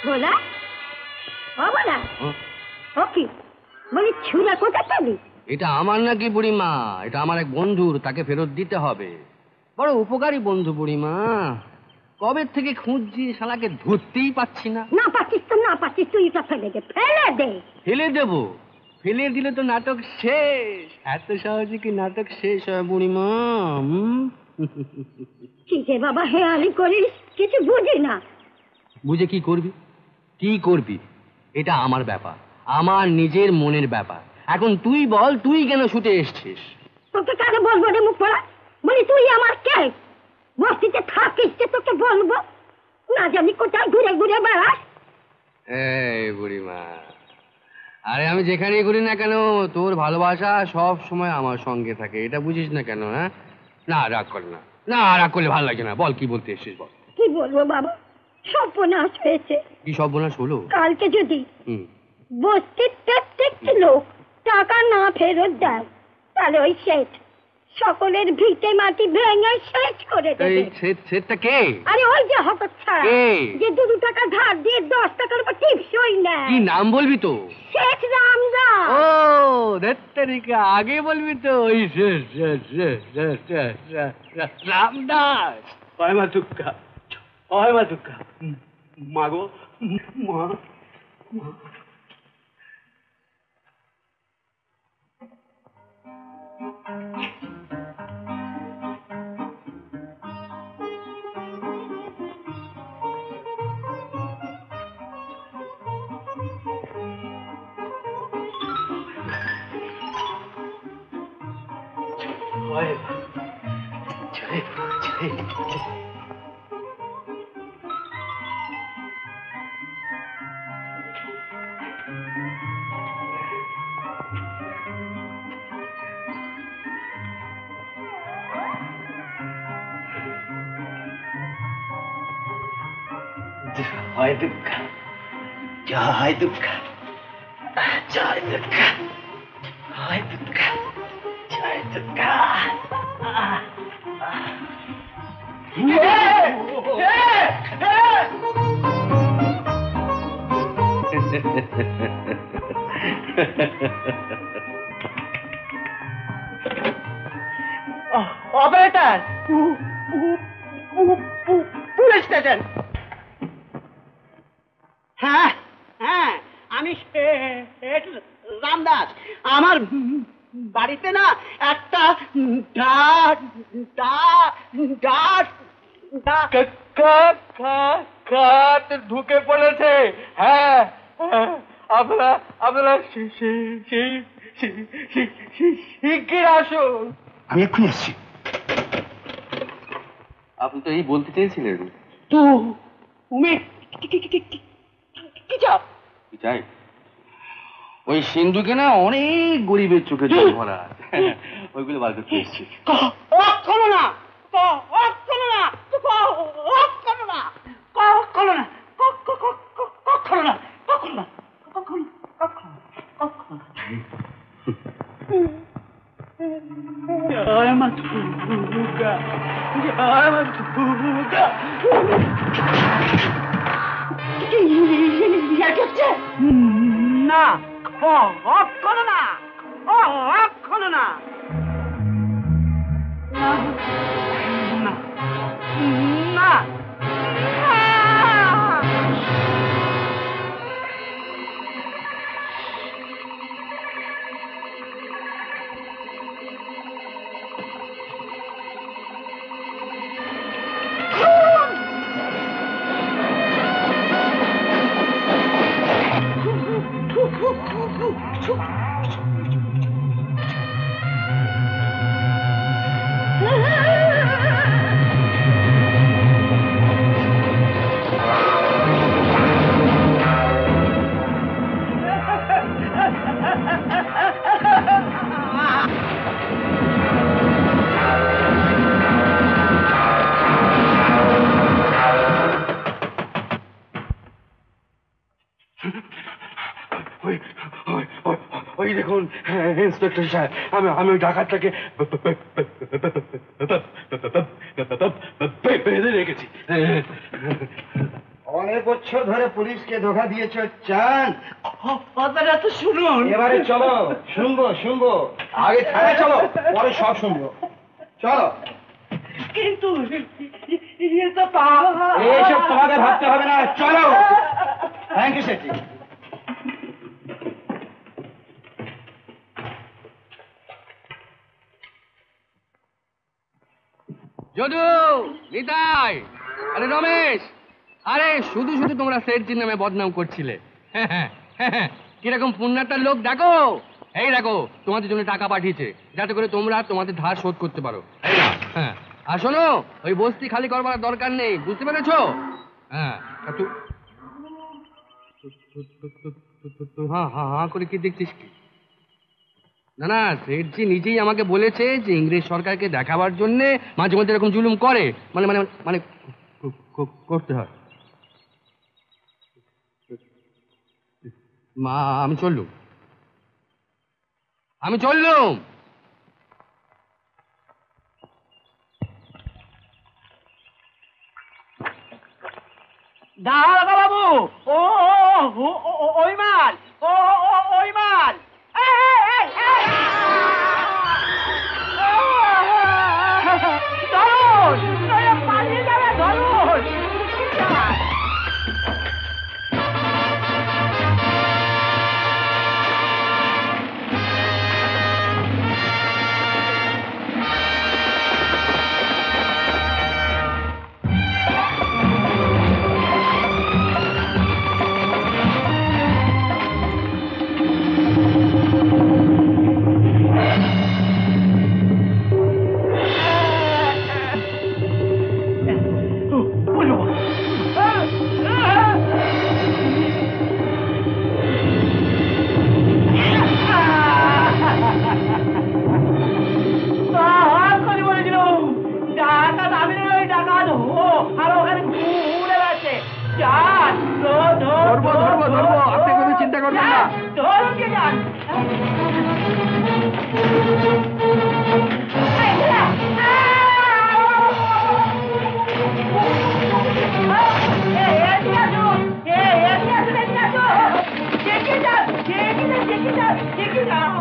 বলা ও বলা ও কি বলি ছুরা কোথায় পেলি? এটা আমার নাকি বুড়িমা, এটা আমার এক বন্ধুর, তাকে ফেরত দিতে হবে। বড় উপকারী বন্ধু বুড়িমা, কবে থেকে খুঁজছি, শালাকে ধরতেই পাচ্ছি না। না পাচ্ছিস তো না পাচ্ছিস, তুই এটা ফেলে দে, ফেলে দে। ফেলে দেবো? ফেলে দিলে তো নাটক শেষ। এত সহজে কি নাটক শেষ হয় বুড়িমা? কি যে বাবা হেয়ালি করিস, কিছু বুঝি না। বুঝে কি করবি? কি করবি? এটা আমার ব্যাপার, আমার নিজের মনের ব্যাপার। এখন তুই বল, তুই কেন ছুটে এসছিস? তোকে কাকে বলবো রে মুখ পড়া? বলি তুই আমার কে? বস্তিতে থাকিস যে তোকে বলবো? না জানি কোথায় ঘুরে ঘুরে বেড়াস। এই বুড়িমা, আরে আমি যেখানেই ঘুরি না কেন, তোর ভালোবাসা সব সময় আমার সঙ্গে থাকে, এটা বুঝিস না কেন? হ্যাঁ, না রাগ কর না, না রাগ করলে ভালো লাগছে না। বল কি বলতে এসছিস, বল। কি বলবো বাবা, সর্বনাশ হয়েছে। কি সর্বনাশ হলো? কালকে যদি বস্তির প্রত্যেকটি লোক টাকা না ফেরত দেয়, তাহলে ওই শেঠ সকলের ভিটে মাটি ভেঙে শেষ করে দেবে। শেঠটা কে? আরে ওই যে হতচ্ছাড়া, যে 2 টাকা ধার দিয়ে 10 টাকার উপর টিপসই নেয়। কি নাম বলবি তো? শেঠ রামদাস। ও ধেত্তেরিকা, আগে বলবি তো। ওই রামদাস। হয় মা দুর্গা, হয় মা দুর্গা, মাগো মা। জয় দুর্গা, জয় দুর্গা, জয় দুর্গা, জয় দুর্গা, জয় দুর্গা। Operator, police station. হ্যাঁ হ্যাঁ, আমি রামদাস। আমার বাড়িতে না একটা ঢুকে পড়েছে। হ্যাঁ, আপনারা শিগগির আসুন। আমি এক্ষুনি আসছি। আপনি তো এই বলতে চেয়েছিলেন। তুমি কি চাও? কি চাই? ওই সিন্ধুকে না অনেক গরিবের চোখে জল ভরা, ওইগুলো বার করতে এসেছি। করো না, করো না, করো না, করো না, করো না, করো না, জয় মা দুর্গা, জয় মা দুর্গা। না, অফ করো না, অফ করো না, না, না। ওই দেখুন ইন্সপেক্টর সাহেব, আমি ওই ডাকাতটাকে বেঁধে রেখেছি। অনেক বছর ধরে পুলিশকে ধোকা দিয়েছ চান। কথাটা তো শুনুন। এবারে চলো, শুনবো। আগে থানায় চলো, পরে সব শুনবো। চলো। কিন্তু এইসব তোমাকে ভাবতে হবে না, চলো। থ্যাংক ইউ সেটি। যদু, নিতাই, আরে রমেশ, আরে শুধু শুধু তোমরা সেটজির নামে বদনাম করছিলে। কিরকম পুণ্যাটার লোক দেখো। এই দেখো, তোমাদের জন্য টাকা পাঠিয়েছে যাতে করে তোমরা তোমাদের ধার শোধ করতে পারো। এই নাও। হ্যাঁ, আর শোনো, ওই বস্তি খালি করবার দরকার নেই, বুঝতে পেরেছো? হ্যাঁ, হ্যাঁ করে কি দেখছিস কি? না, সেটজি নিজেই আমাকে বলেছে যে ইংরেজ সরকারকে দেখাবার জন্য মাঝে মধ্যে এরকম জুলুম করে, মানে মানে মানে করতে হয়। মা, আমি চললুম। দাঁড়া বাবু, ওই মাল, ওই মাল। ধরুন, পালিয়ে যাবে, ধরুন। ধরবো, আপনি কোনো চিন্তা করবেন না। Check it out.